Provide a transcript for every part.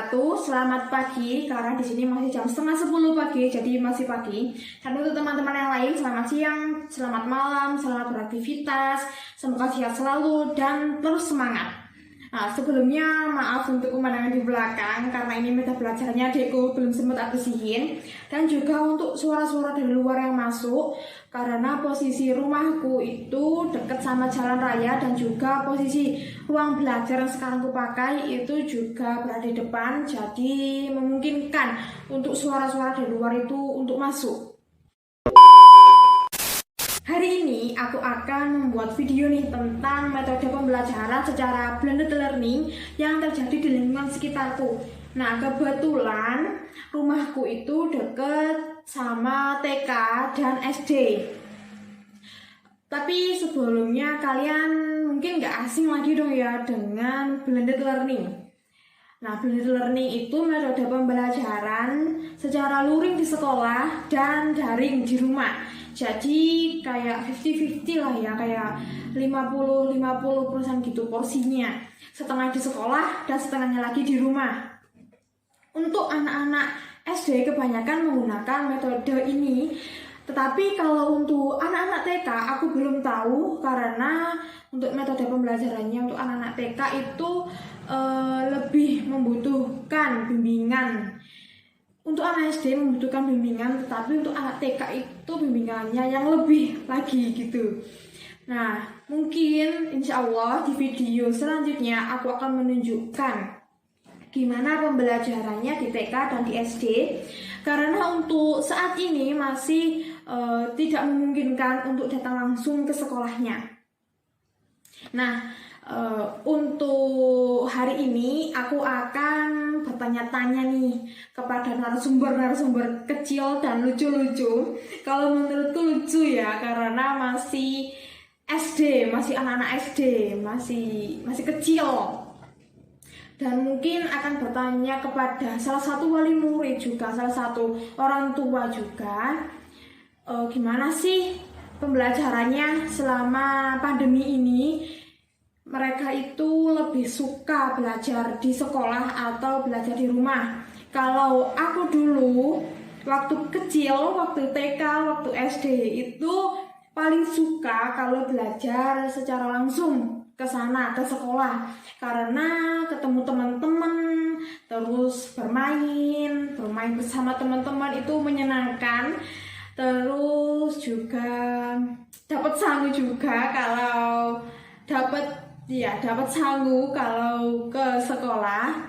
wabarakatuh. Selamat pagi karena di sini masih jam setengah 10 pagi, jadi masih pagi. Dan untuk teman-teman yang lain, selamat siang, selamat malam, selamat beraktivitas. Semoga sehat selalu dan terus semangat. Nah, sebelumnya maaf untuk pemandangan di belakang karena ini meta belajarnya adekku belum sempat aku bersihin, dan juga untuk suara-suara dari luar yang masuk karena posisi rumahku itu dekat sama jalan raya dan juga posisi ruang belajar yang sekarang aku pakai itu juga berada di depan, jadi memungkinkan untuk suara-suara dari luar itu untuk masuk. Hari ini aku akan membuat video nih tentang metode pembelajaran secara blended learning yang terjadi di lingkungan sekitarku. Nah, kebetulan rumahku itu deket sama TK dan SD. Tapi sebelumnya kalian mungkin nggak asing lagi dong ya dengan blended learning. Nah, blended learning itu metode pembelajaran secara luring di sekolah dan daring di rumah. Jadi kayak 50-50 lah ya, kayak 50-50% gitu porsinya. Setengah di sekolah dan setengahnya lagi di rumah. Untuk anak-anak SD kebanyakan menggunakan metode ini. Tetapi kalau untuk anak-anak TK aku belum tahu, karena untuk metode pembelajarannya untuk anak-anak TK itu lebih membutuhkan bimbingan. Untuk anak SD membutuhkan bimbingan, tetapi untuk anak TK itu bimbingannya yang lebih lagi gitu. Nah, mungkin insya Allah di video selanjutnya aku akan menunjukkan gimana pembelajarannya di TK dan di SD. Karena untuk saat ini masih tidak memungkinkan untuk datang langsung ke sekolahnya. Nah, untuk hari ini aku akan bertanya-tanya nih kepada narasumber kecil dan lucu-lucu. Kalau menurutku lucu ya, karena masih SD, masih anak-anak SD, masih kecil. Dan mungkin akan bertanya kepada salah satu wali murid juga, salah satu orang tua juga, gimana sih pembelajarannya selama pandemi ini. Mereka itu lebih suka belajar di sekolah atau belajar di rumah. Kalau aku dulu, waktu kecil, waktu TK, waktu SD itu paling suka kalau belajar secara langsung ke sana, ke sekolah. Karena ketemu teman-teman, terus bermain bersama teman-teman itu menyenangkan. Terus juga dapat sangu juga kalau dapat sangu kalau ke sekolah,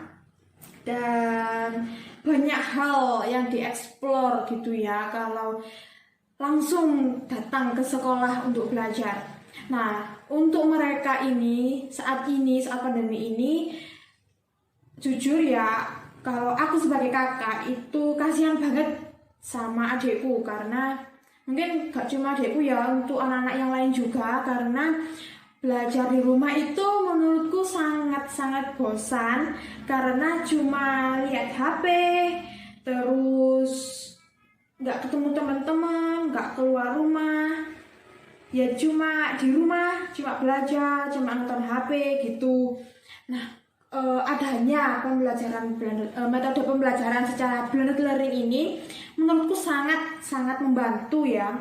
dan banyak hal yang dieksplor gitu ya kalau langsung datang ke sekolah untuk belajar. Nah, untuk mereka ini saat pandemi ini, jujur ya, kalau aku sebagai kakak itu kasihan banget sama adikku, karena mungkin gak cuma adikku ya, untuk anak-anak yang lain juga, karena belajar di rumah itu menurutku sangat-sangat bosan karena cuma lihat HP, terus nggak ketemu teman-teman, nggak keluar rumah, ya cuma di rumah, cuma belajar, cuma nonton HP gitu. Nah, adanya metode pembelajaran secara blended learning ini menurutku sangat membantu ya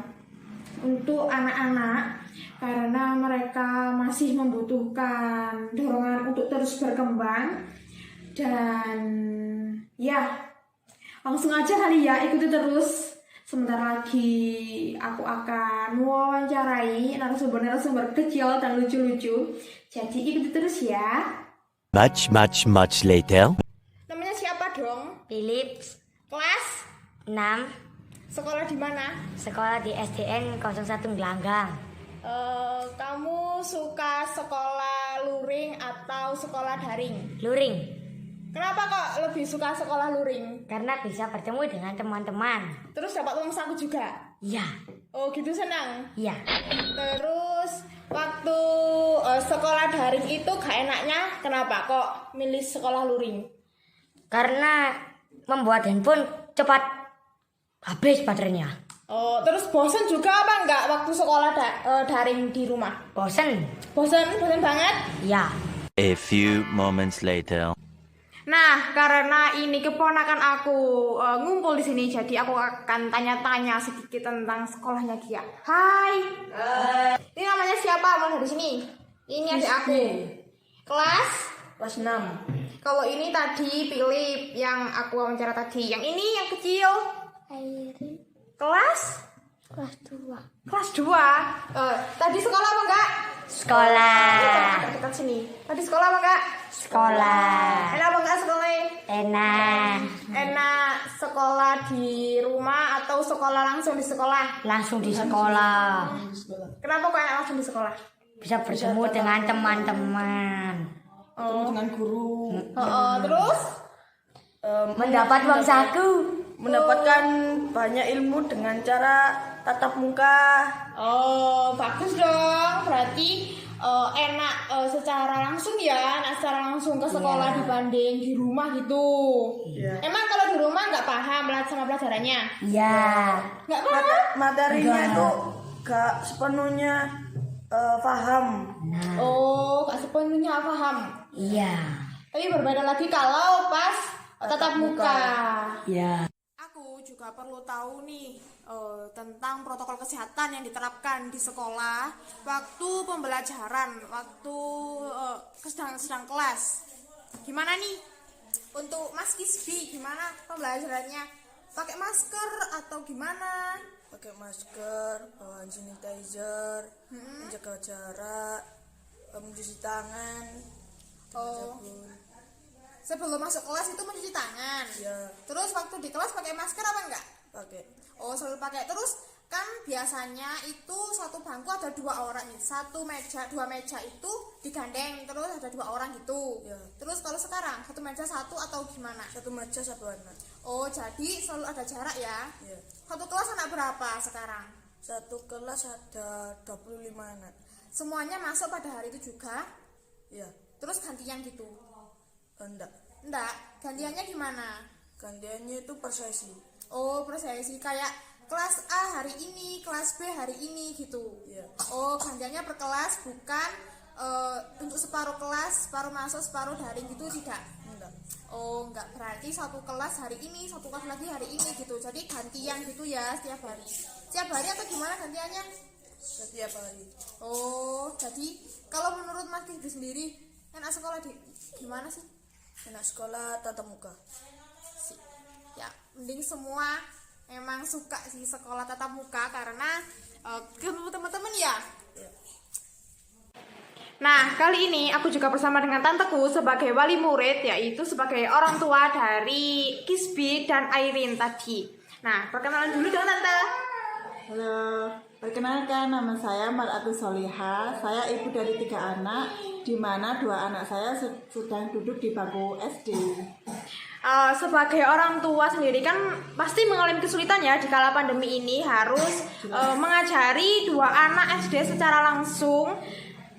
untuk anak-anak, karena mereka masih membutuhkan dorongan untuk terus berkembang. Dan ya, langsung aja kali ya, ikuti terus. Sebentar lagi aku akan mewawancarai narasumber kecil dan lucu-lucu, jadi ikuti terus ya. Much later. Namanya siapa dong? Philips. Kelas 6. sekolah di mana? Sekolah di SDN 01 Gelanggang. Kamu suka sekolah luring atau sekolah daring? Luring. Kenapa kok lebih suka sekolah luring? Karena bisa bertemu dengan teman-teman. Terus dapat uang saku juga? Iya. Oh gitu, senang? Iya. Terus waktu sekolah daring itu gak enaknya, kenapa kok milih sekolah luring? Karena membuat handphone cepat habis baterainya. Oh, terus bosen juga apa enggak waktu sekolah daring di rumah? Bosen. Bosen banget? Iya. A few moments later. Nah, karena ini keponakan aku ngumpul di sini, jadi aku akan tanya-tanya sedikit tentang sekolahnya dia. Hai. Ini namanya siapa? Mau dari sini. Ini adik aku. Kelas 6. Kalau ini tadi Philip yang aku wawancara tadi. Yang ini yang kecil. Airin. Kelas 2. Kelas 2. Tadi sekolah apa enggak? Sekolah. Dekat sini. Tadi sekolah apa enggak? Sekolah. Enak apa enggak sekolah? Enak. Enak sekolah di rumah atau sekolah langsung di sekolah? Langsung di sekolah. Kenapa kok enak langsung di sekolah? Bisa bertemu dengan teman-teman. Ketemu dengan guru. Terus? Mendapat uang saku. Mendapatkan banyak ilmu dengan cara tatap muka. Oh, bagus dong. Berarti enak secara langsung ya, secara langsung ke sekolah dibanding di rumah gitu. Iya. Emang kalau di rumah nggak paham sama pelajarannya? Iya. Nggak paham? Materinya itu gak sepenuhnya paham. Oh, nggak sepenuhnya paham. Iya. Tapi berbeda lagi kalau pas tatap muka. Iya. Aku juga perlu tahu nih tentang protokol kesehatan yang diterapkan di sekolah waktu pembelajaran, waktu sedang kelas. Gimana nih untuk Mas Kisbi? Gimana pembelajarannya? Pakai masker atau gimana? Pakai masker, bawa hand sanitizer, menjaga jarak, mencuci tangan, Oh, sabun. sebelum masuk kelas itu mencuci tangan. Ya, Terus waktu di kelas pakai masker apa enggak? pakai. Oh, selalu pakai. Terus kan biasanya itu satu bangku ada 2 orang nih. Dua meja itu digandeng, terus ada 2 orang gitu. Ya. Terus kalau sekarang satu meja satu atau gimana? Satu meja satu anak. Oh, jadi selalu ada jarak ya. Ya. Satu kelas anak berapa sekarang? Satu kelas ada 25 anak. Semuanya masuk pada hari itu juga. Ya, Terus gantian gitu. enggak. Enggak, gantiannya gimana? Gantiannya itu per sesi. Oh, persesi kayak kelas A hari ini, kelas B hari ini gitu. Iya. Oh, gantiannya per kelas, bukan untuk separuh kelas, separuh masuk, separuh daring gitu tidak. Enggak. Oh, enggak, berarti satu kelas hari ini, satu kelas lagi hari ini gitu. Jadi gantian gitu ya setiap hari. Setiap hari atau gimana gantiannya? Setiap hari. Oh, jadi kalau menurut Mas Kisbi sendiri, enak sekolah di gimana sih? Enak sekolah tatap muka. Ya, mending semua emang suka sih sekolah tatap muka karena ketemu teman-teman ya. Ya. Nah, kali ini aku juga bersama dengan tanteku sebagai wali murid, yaitu sebagai orang tua dari Kisbi dan Airin tadi. Nah, perkenalan dulu dong tante. Halo, perkenalkan nama saya Mar'atus Soliha. Saya ibu dari 3 anak, di mana 2 anak saya sedang duduk di bangku SD. Sebagai orang tua sendiri kan pasti mengalami kesulitan ya di kala pandemi ini harus mengajari 2 anak SD secara langsung.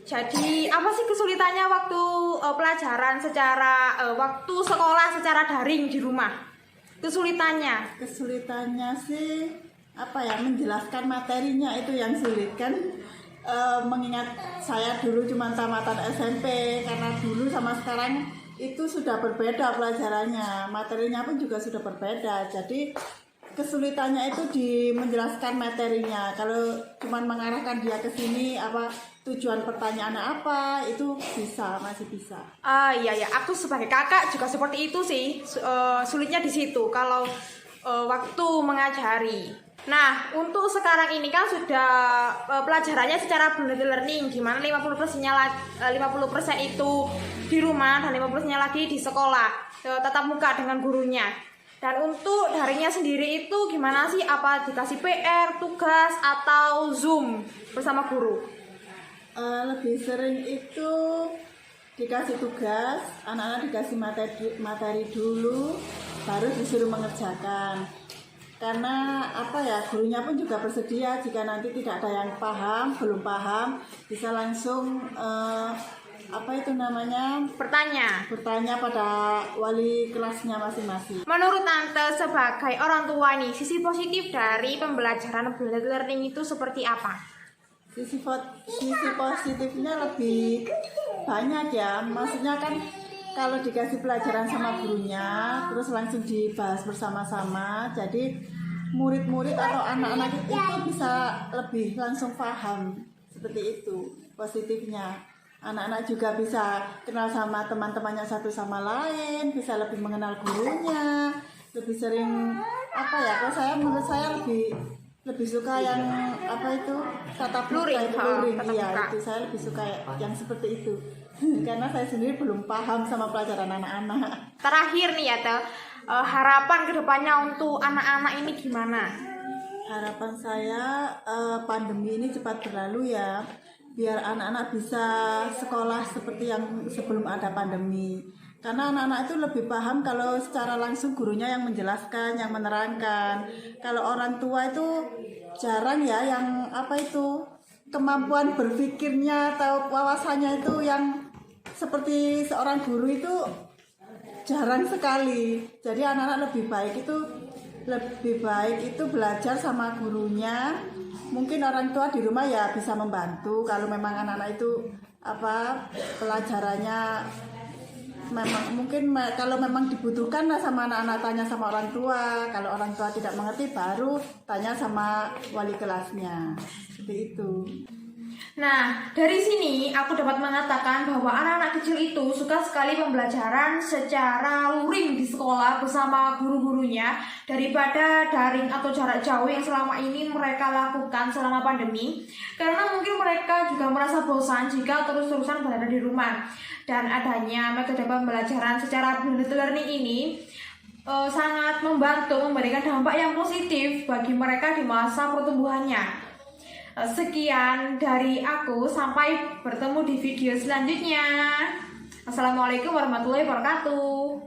Jadi apa sih kesulitannya waktu pelajaran secara waktu sekolah secara daring di rumah? Kesulitannya? Kesulitannya sih apa ya, menjelaskan materinya itu yang sulit kan. Mengingat saya dulu cuma tamatan SMP, karena dulu sama sekarang itu sudah berbeda pelajarannya, materinya pun juga sudah berbeda. Jadi kesulitannya itu di menjelaskan materinya. Kalau cuma mengarahkan dia ke sini, apa tujuan pertanyaannya apa, itu masih bisa. Iya, aku sebagai kakak juga seperti itu sih. Sulitnya di situ kalau waktu mengajari. Nah, untuk sekarang ini kan sudah pelajarannya secara blended learning, di mana 50%-nya 50% itu di rumah dan 50%-nya lagi di sekolah tatap muka dengan gurunya. Dan untuk daringnya sendiri itu gimana sih? Apa dikasih PR, tugas, atau Zoom bersama guru? Lebih sering itu dikasih tugas, anak-anak dikasih materi dulu, baru disuruh mengerjakan. Karena apa ya, gurunya pun juga bersedia jika nanti tidak ada yang paham, belum paham, bisa langsung bertanya pada wali kelasnya masing-masing. Menurut Tante sebagai orang tua nih, sisi positif dari pembelajaran blended learning itu seperti apa? Sisi positifnya lebih banyak ya, maksudnya kan kalau dikasih pelajaran sama gurunya terus langsung dibahas bersama-sama, jadi murid-murid atau anak-anak itu bisa lebih langsung paham. Seperti itu positifnya. Anak-anak juga bisa kenal sama teman-temannya satu sama lain, bisa lebih mengenal gurunya, lebih sering kalau menurut saya lebih suka yang tatap muka Luring, itu, tatap muka. itu saya lebih suka yang seperti itu. Karena saya sendiri belum paham sama pelajaran anak-anak. Terakhir nih ya Tel, harapan kedepannya untuk anak-anak ini gimana? Harapan saya pandemi ini cepat berlalu ya, biar anak-anak bisa sekolah seperti yang sebelum ada pandemi. Karena anak-anak itu lebih paham kalau secara langsung gurunya yang menjelaskan, yang menerangkan. Kalau orang tua itu jarang ya yang kemampuan berpikirnya atau wawasannya itu yang seperti seorang guru itu jarang sekali. Jadi anak-anak lebih baik itu belajar sama gurunya. Mungkin orang tua di rumah ya bisa membantu kalau memang anak-anak itu pelajarannya kalau memang dibutuhkan lah sama anak-anak, tanya sama orang tua. Kalau orang tua tidak mengerti baru tanya sama wali kelasnya. Seperti itu. Nah, dari sini aku dapat mengatakan bahwa anak-anak kecil itu suka sekali pembelajaran secara luring di sekolah bersama guru-gurunya daripada daring atau jarak jauh yang selama ini mereka lakukan selama pandemi. Karena mungkin mereka juga merasa bosan jika terus-terusan berada di rumah. Dan adanya metode pembelajaran secara blended learning ini sangat membantu memberikan dampak yang positif bagi mereka di masa pertumbuhannya. Sekian dari aku, sampai bertemu di video selanjutnya. Assalamualaikum warahmatullahi wabarakatuh.